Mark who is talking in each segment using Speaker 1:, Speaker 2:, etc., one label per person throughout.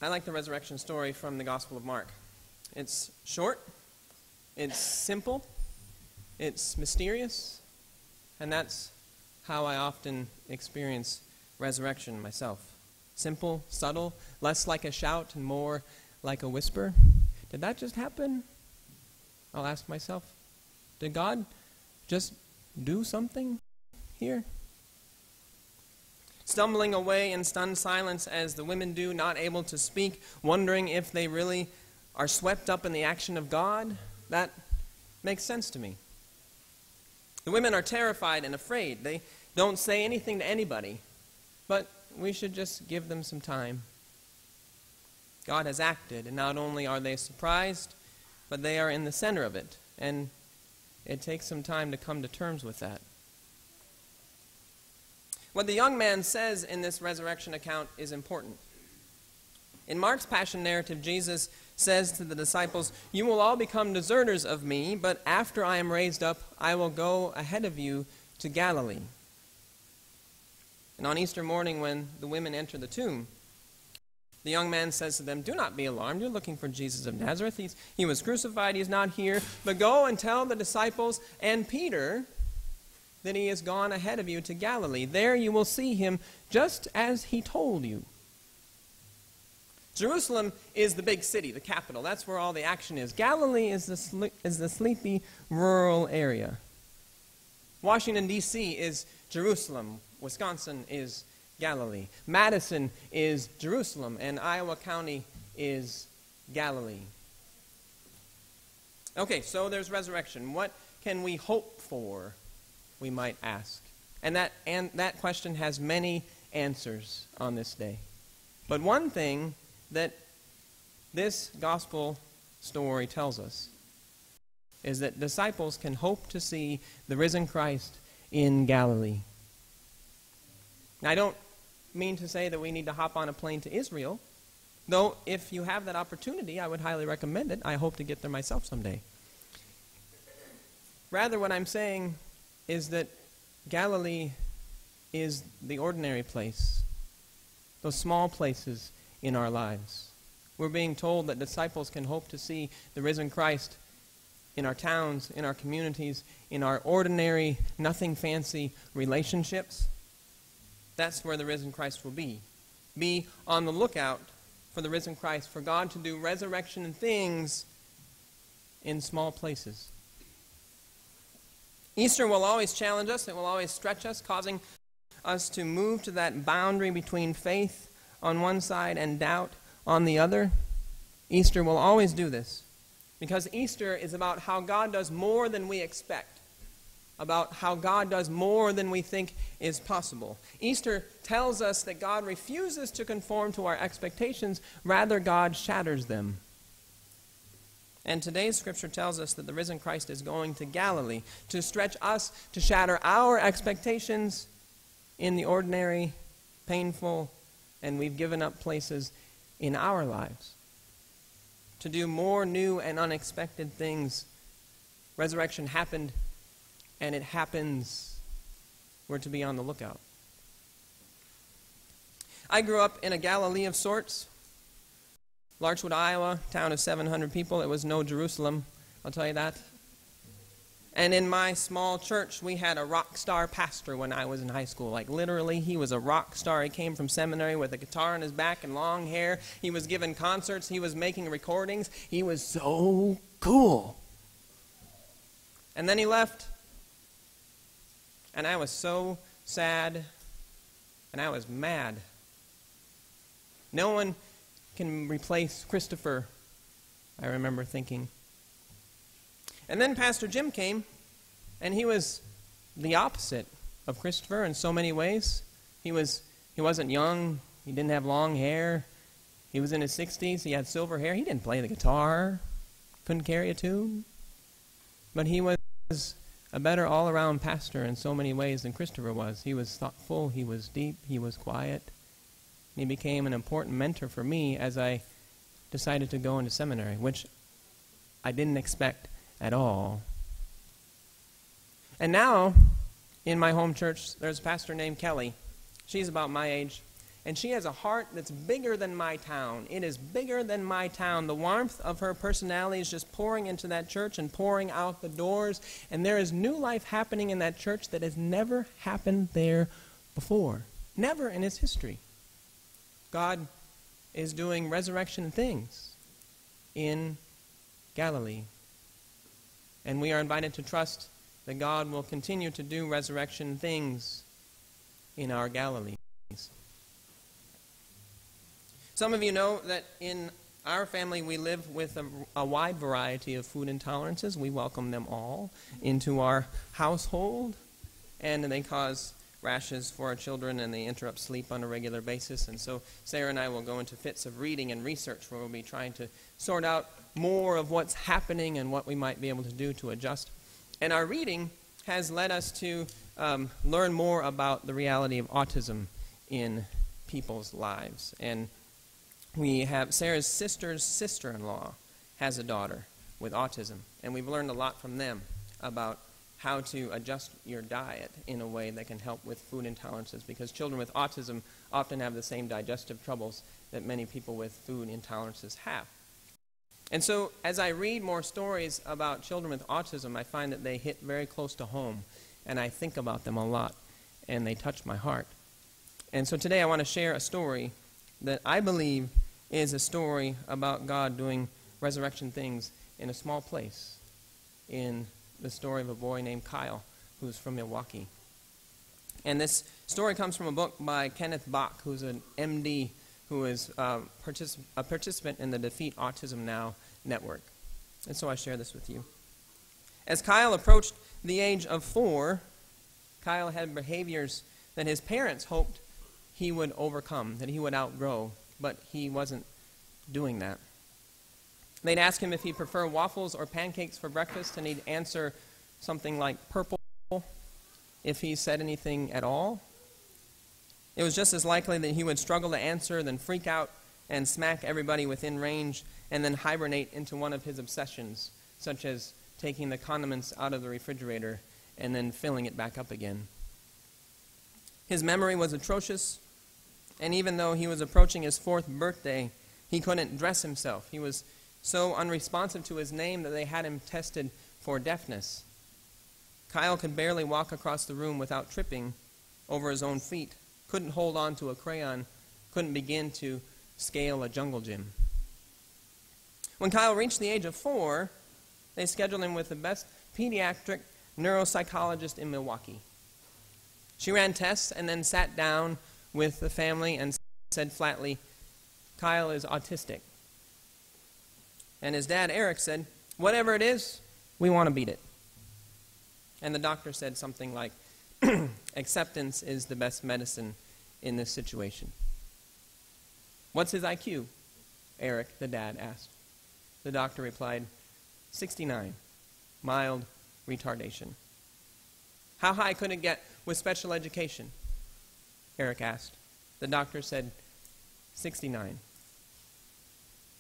Speaker 1: I like the resurrection story from the Gospel of Mark. It's short, it's simple, it's mysterious, and that's how I often experience resurrection myself. Simple, subtle, less like a shout and more like a whisper. Did that just happen? I'll ask myself. Did God just do something here? Stumbling away in stunned silence as the women do, not able to speak, wondering if they really are swept up in the action of God, that makes sense to me. The women are terrified and afraid. They don't say anything to anybody, but we should just give them some time. God has acted, and not only are they surprised, but they are in the center of it, and it takes some time to come to terms with that. What the young man says in this resurrection account is important. In Mark's Passion narrative, Jesus says to the disciples, "You will all become deserters of me, but after I am raised up, I will go ahead of you to Galilee." And on Easter morning, when the women enter the tomb, the young man says to them, "Do not be alarmed. You're looking for Jesus of Nazareth. He was crucified. He's not here. But go and tell the disciples and Peter that he has gone ahead of you to Galilee. There you will see him just as he told you." Jerusalem is the big city, the capital. That's where all the action is. Galilee is the sleepy rural area. Washington, D.C. is Jerusalem. Wisconsin is Galilee. Madison is Jerusalem, and Iowa County is Galilee. Okay, so there's resurrection. What can we hope for, we might ask? And that question has many answers on this day. But one thing that this gospel story tells us is that disciples can hope to see the risen Christ in Galilee. Now, I don't mean to say that we need to hop on a plane to Israel, though if you have that opportunity, I would highly recommend it. I hope to get there myself someday. Rather, what I'm saying is that Galilee is the ordinary place, those small places in our lives. We're being told that disciples can hope to see the risen Christ in our towns, in our communities, in our ordinary, nothing fancy relationships. That's where the risen Christ will be. Be on the lookout for the risen Christ, for God to do resurrection things in small places. Easter will always challenge us. It will always stretch us, causing us to move to that boundary between faith on one side and doubt on the other. Easter will always do this, because Easter is about how God does more than we expect, about how God does more than we think is possible. Easter tells us that God refuses to conform to our expectations, rather God shatters them. And today's scripture tells us that the risen Christ is going to Galilee to stretch us, to shatter our expectations in the ordinary, painful, and we've given up places in our lives, to do more new and unexpected things. Resurrection happened, and it happens. We're to be on the lookout. I grew up in a Galilee of sorts. Larchwood, Iowa, town of 700 people. It was no Jerusalem, I'll tell you that. And in my small church, we had a rock star pastor when I was in high school. Like, literally, he was a rock star. He came from seminary with a guitar on his back and long hair. He was giving concerts. He was making recordings. He was so cool. And then he left. And I was so sad. And I was mad. No one can replace Christopher, I remember thinking. And then Pastor Jim came, and he was the opposite of Christopher in so many ways. He wasn't young. He didn't have long hair. He was in his 60s. He had silver hair. He didn't play the guitar. Couldn't carry a tune. But he was a better all-around pastor in so many ways than Christopher was. He was thoughtful. He was deep. He was quiet. He became an important mentor for me as I decided to go into seminary, which I didn't expect at all. And now, in my home church, there's a pastor named Kelly. She's about my age. And she has a heart that's bigger than my town. It is bigger than my town. The warmth of her personality is just pouring into that church and pouring out the doors. And there is new life happening in that church that has never happened there before. Never in its history. God is doing resurrection things in Galilee. And we are invited to trust that God will continue to do resurrection things in our Galilees. Some of you know that in our family we live with a wide variety of food intolerances. We welcome them all into our household, and they cause rashes for our children, and they interrupt sleep on a regular basis. And so Sarah and I will go into fits of reading and research where we'll be trying to sort out more of what's happening and what we might be able to do to adjust. And our reading has led us to learn more about the reality of autism in people's lives. And we have Sarah's sister's sister-in-law has a daughter with autism, and we've learned a lot from them about how to adjust your diet in a way that can help with food intolerances, because children with autism often have the same digestive troubles that many people with food intolerances have. And so as I read more stories about children with autism, I find that they hit very close to home, and I think about them a lot, and they touch my heart. And so today I want to share a story that I believe is a story about God doing resurrection things in a small place, in the story of a boy named Kyle, who's from Milwaukee. And this story comes from a book by Kenneth Bach, who's an MD, who is a participant in the Defeat Autism Now network. And so I share this with you. As Kyle approached the age of 4, Kyle had behaviors that his parents hoped he would overcome, that he would outgrow, but he wasn't doing that. They'd ask him if he'd prefer waffles or pancakes for breakfast, and he'd answer something like purple if he said anything at all. It was just as likely that he would struggle to answer, then freak out and smack everybody within range, and then hibernate into one of his obsessions, such as taking the condiments out of the refrigerator and then filling it back up again. His memory was atrocious, and even though he was approaching his 4th birthday, he couldn't dress himself. He was so unresponsive to his name that they had him tested for deafness. Kyle could barely walk across the room without tripping over his own feet, couldn't hold on to a crayon, couldn't begin to scale a jungle gym. When Kyle reached the age of 4, they scheduled him with the best pediatric neuropsychologist in Milwaukee. She ran tests and then sat down with the family and said flatly, "Kyle is autistic." And his dad, Eric, said, "Whatever it is, we want to beat it." And the doctor said something like, "Acceptance is the best medicine in this situation." "What's his IQ?" Eric, the dad, asked. The doctor replied, 69, mild retardation. "How high could it get with special education?" Eric asked. The doctor said, 69.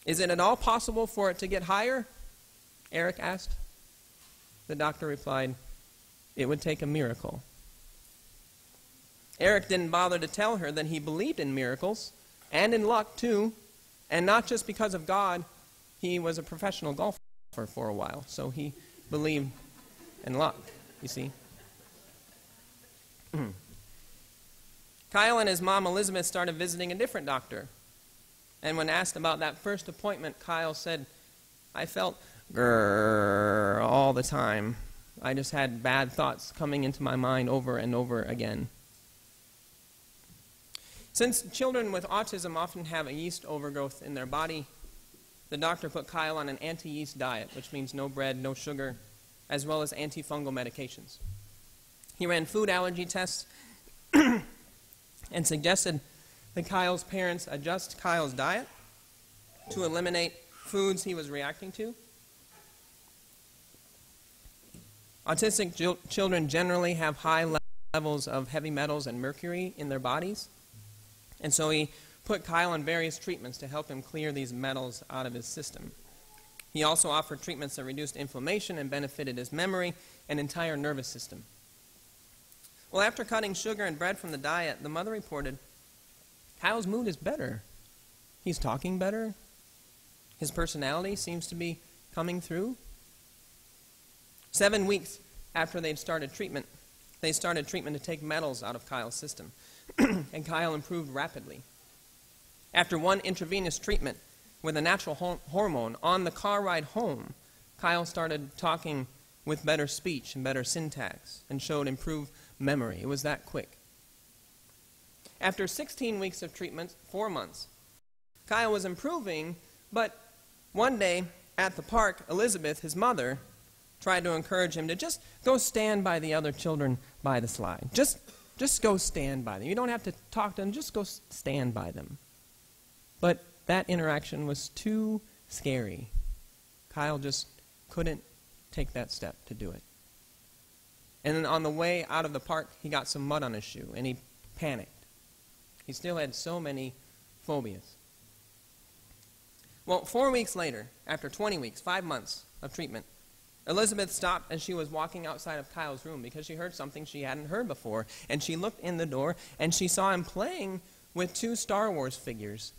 Speaker 1: "Is it at all possible for it to get higher?" Eric asked. The doctor replied, "It would take a miracle." Eric didn't bother to tell her that he believed in miracles, and in luck too, and not just because of God. He was a professional golfer for a while, so he believed in luck, you see. Kyle and his mom Elizabeth started visiting a different doctor. And when asked about that first appointment, Kyle said, "I felt grrr all the time. I just had bad thoughts coming into my mind over and over again." Since children with autism often have a yeast overgrowth in their body, the doctor put Kyle on an anti-yeast diet, which means no bread, no sugar, as well as antifungal medications. He ran food allergy tests and suggested that Kyle's parents adjust Kyle's diet to eliminate foods he was reacting to. Autistic children generally have high levels of heavy metals and mercury in their bodies, and so he put Kyle on various treatments to help him clear these metals out of his system. He also offered treatments that reduced inflammation and benefited his memory and entire nervous system. Well, after cutting sugar and bread from the diet, the mother reported Kyle's mood is better. He's talking better. His personality seems to be coming through. 7 weeks after they'd started treatment, they started treatment to take metals out of Kyle's system. And Kyle improved rapidly. After one intravenous treatment with a natural hormone on the car ride home, Kyle started talking with better speech and better syntax and showed improved memory. It was that quick. After 16 weeks of treatment, 4 months, Kyle was improving, but one day at the park, Elizabeth, his mother, tried to encourage him to just go stand by the other children by the slide. Just go stand by them. You don't have to talk to them, just go stand by them. But that interaction was too scary. Kyle just couldn't take that step to do it. And then on the way out of the park, he got some mud on his shoe, and he panicked. He still had so many phobias. Well, 4 weeks later, after 20 weeks, 5 months of treatment, Elizabeth stopped as she was walking outside of Kyle's room because she heard something she hadn't heard before. And she looked in the door, and she saw him playing with 2 Star Wars figures.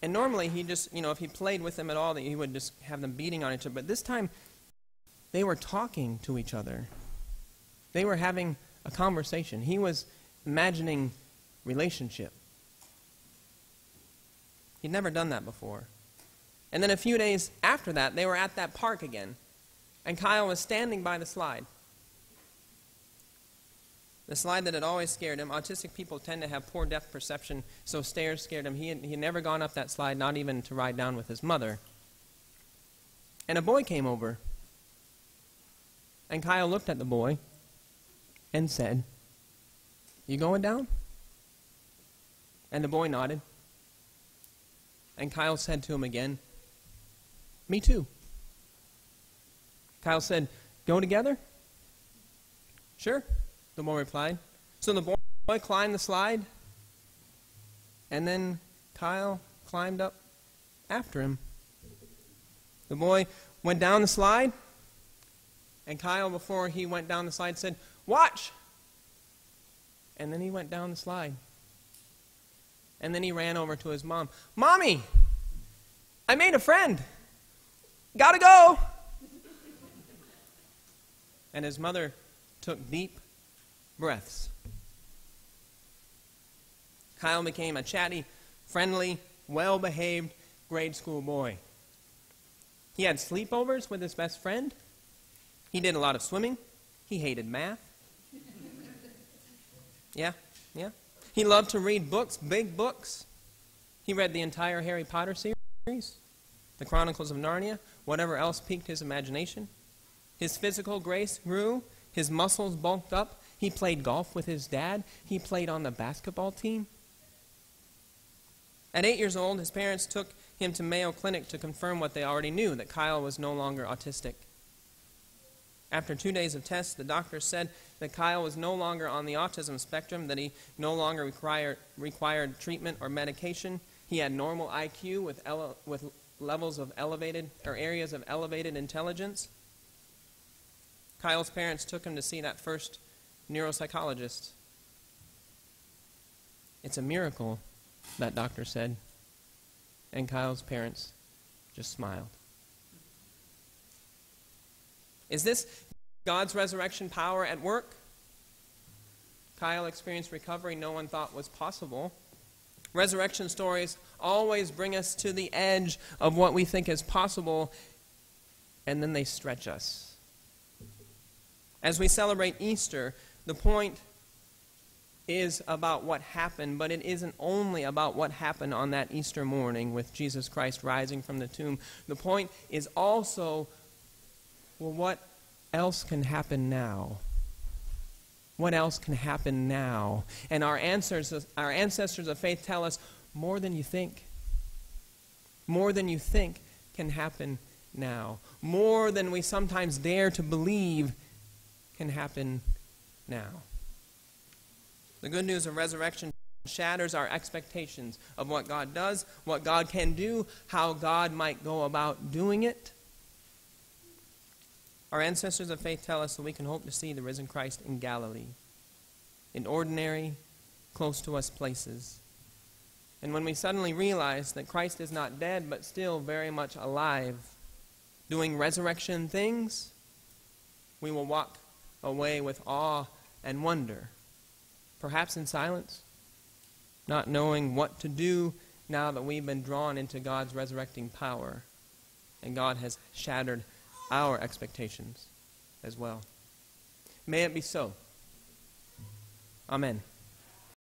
Speaker 1: And normally he just, if he played with them at all, he would just have them beating on each other. But this time, they were talking to each other. They were having a conversation. He was imagining relationship. He'd never done that before. And then a few days after that, they were at that park again. And Kyle was standing by the slide. The slide that had always scared him. Autistic people tend to have poor depth perception, so stairs scared him. He had never gone up that slide, not even to ride down with his mother. And a boy came over. And Kyle looked at the boy and said, "You going down?" And the boy nodded. And Kyle said to him again, "Me too." Kyle said, "Go together?" "Sure," the boy replied. So the boy climbed the slide, and then Kyle climbed up after him. The boy went down the slide, and Kyle, before he went down the slide, said, "Watch!" And then he went down the slide. And then he ran over to his mom. "Mommy, I made a friend. Gotta go." And his mother took deep breaths. Kyle became a chatty, friendly, well-behaved grade school boy. He had sleepovers with his best friend. He did a lot of swimming. He hated math. Yeah. He loved to read books, big books. He read the entire Harry Potter series, the Chronicles of Narnia, whatever else piqued his imagination. His physical grace grew. His muscles bulked up. He played golf with his dad. He played on the basketball team. At 8 years old, his parents took him to Mayo Clinic to confirm what they already knew, that Kyle was no longer autistic. After 2 days of tests, the doctor said that Kyle was no longer on the autism spectrum, that he no longer required treatment or medication. He had normal IQ with levels of elevated, or areas of elevated intelligence. Kyle's parents took him to see that first neuropsychologist. "It's a miracle," that doctor said. And Kyle's parents just smiled. Is this God's resurrection power at work? Kyle experienced recovery no one thought was possible. Resurrection stories always bring us to the edge of what we think is possible, and then they stretch us. As we celebrate Easter, the point is about what happened, but it isn't only about what happened on that Easter morning with Jesus Christ rising from the tomb. The point is also, well, what else can happen now? What else can happen now? And our ancestors of faith tell us more than you think. More than you think can happen now. More than we sometimes dare to believe can happen now. The good news of resurrection shatters our expectations of what God does, what God can do, how God might go about doing it. Our ancestors of faith tell us that we can hope to see the risen Christ in Galilee, in ordinary, close to us places. And when we suddenly realize that Christ is not dead, but still very much alive, doing resurrection things, we will walk away with awe and wonder, perhaps in silence, not knowing what to do now that we've been drawn into God's resurrecting power, and God has shattered our expectations as well. May it be so. Amen.